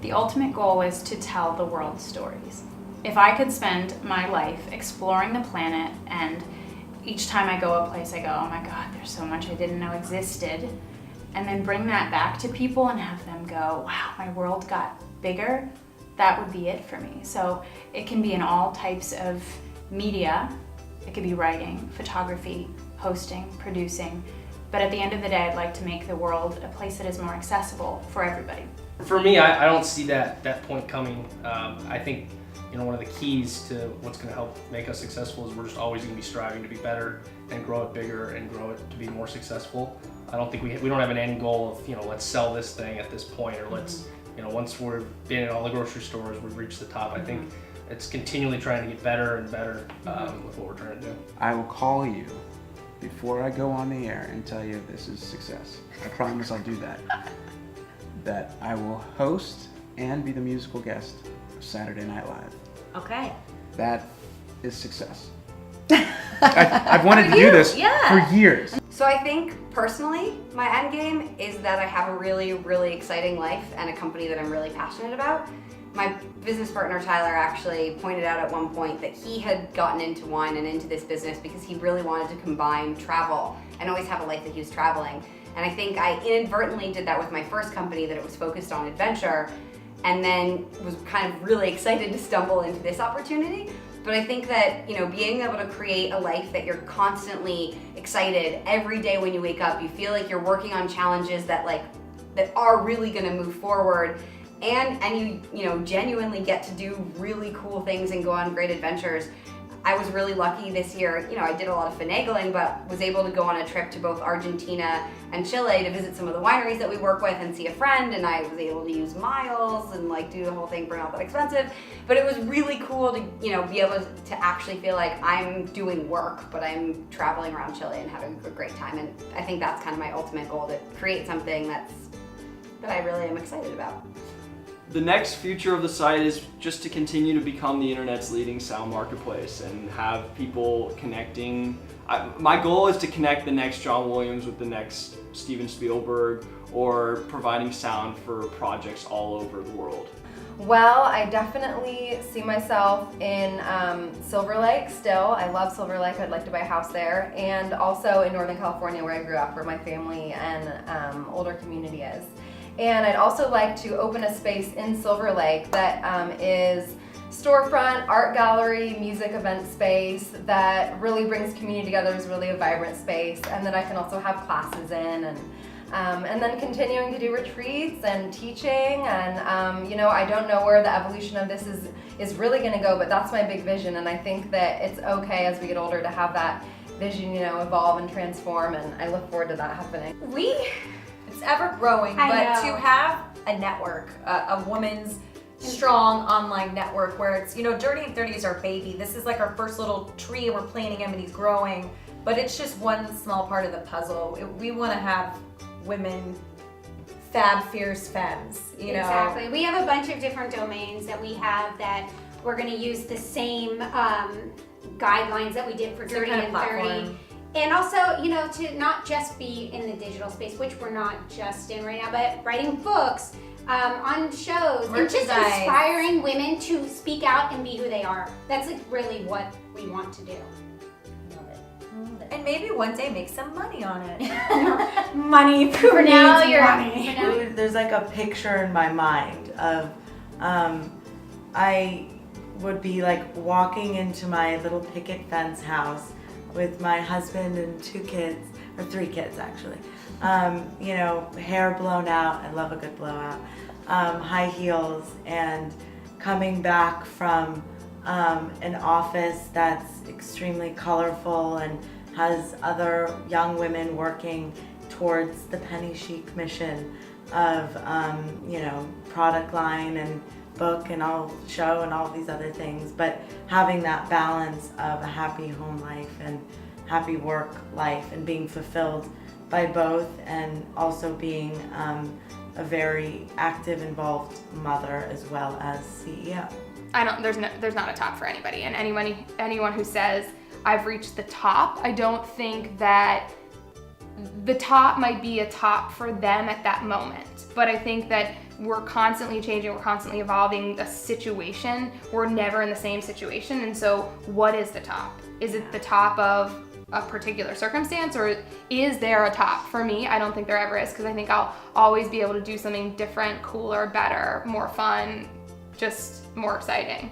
The ultimate goal is to tell the world stories. If I could spend my life exploring the planet, and each time I go a place I go, oh my God, there's so much I didn't know existed, and then bring that back to people and have them go, wow, my world got bigger, that would be it for me. So it can be in all types of media. It could be writing, photography, hosting, producing. But at the end of the day, I'd like to make the world a place that is more accessible for everybody. For me, I don't see that point coming. I think one of the keys to what's going to help make us successful is we're just always going to be striving to be better and grow it bigger and grow it to be more successful. I don't think we don't have an end goal of let's sell this thing at this point, or let's once we've been in all the grocery stores, we've reached the top. I think it's continually trying to get better and better with what we're trying to do. I will call you before I go on the air and tell you this is success. I promise I'll do that. That I will host and be the musical guest of Saturday Night Live. Okay. That is success. I've wanted to do this for years. So I think personally, my end game is that I have a really, really exciting life and a company that I'm really passionate about. My business partner Tyler actually pointed out at one point that he had gotten into wine and into this business because he really wanted to combine travel and always have a life that he was traveling. And I think I inadvertently did that with my first company, that it was focused on adventure, and then was kind of really excited to stumble into this opportunity. But I think that, being able to create a life that you're constantly excited every day when you wake up, you feel like you're working on challenges that are really gonna move forward, and you genuinely get to do really cool things and go on great adventures. I was really lucky this year. I did a lot of finagling, but was able to go on a trip to both Argentina and Chile to visit some of the wineries that we work with and see a friend, and I was able to use miles and do the whole thing for not that expensive. But it was really cool to be able to actually feel like I'm doing work, but I'm traveling around Chile and having a great time. And I think that's kind of my ultimate goal, to create something that I really am excited about. The next future of the site is just to continue to become the internet's leading sound marketplace and have people connecting. My goal is to connect the next John Williams with the next Steven Spielberg, or providing sound for projects all over the world. Well, I definitely see myself in Silver Lake still. I love Silver Lake. I'd like to buy a house there. And also in Northern California, where I grew up, where my family and older community is. And I'd also like to open a space in Silver Lake that is storefront, art gallery, music event space that really brings community together, is really a vibrant space, and that I can also have classes in, and then continuing to do retreats and teaching. And I don't know where the evolution of this is really going to go, but that's my big vision. And I think that it's okay as we get older to have that vision, evolve and transform, and I look forward to that happening. It's ever growing, but to have a network, a woman's strong online network where it's, Dirty and 30 is our baby. This is like our first little tree, and we're planting him and he's growing, but it's just one small part of the puzzle. We want to have women, fab, fierce femmes, Exactly. We have a bunch of different domains that we have that we're going to use the same guidelines that we did for Dirty and 30. And also, to not just be in the digital space, which we're not just in right now, but writing books, on shows, and just inspiring women to speak out and be who they are. That's really what we want to do. Love it. And maybe one day make some money on it. Money for now. There's a picture in my mind of I would be walking into my little picket fence house with my husband and 2 kids, or 3 kids actually. Hair blown out, I love a good blowout, high heels, and coming back from an office that's extremely colorful and has other young women working towards the penny chic mission of, product line and book and show and all these other things, but having that balance of a happy home life and happy work life and being fulfilled by both, and also being a very active, involved mother as well as CEO. There's not a top for anybody, and anyone who says I've reached the top, I don't think that the top might be a top for them at that moment, but I think that we're constantly changing, we're constantly evolving a situation. We're never in the same situation. And so what is the top? Is it the top of a particular circumstance, or is there a top? For me, I don't think there ever is, because I think I'll always be able to do something different, cooler, better, more fun, just more exciting.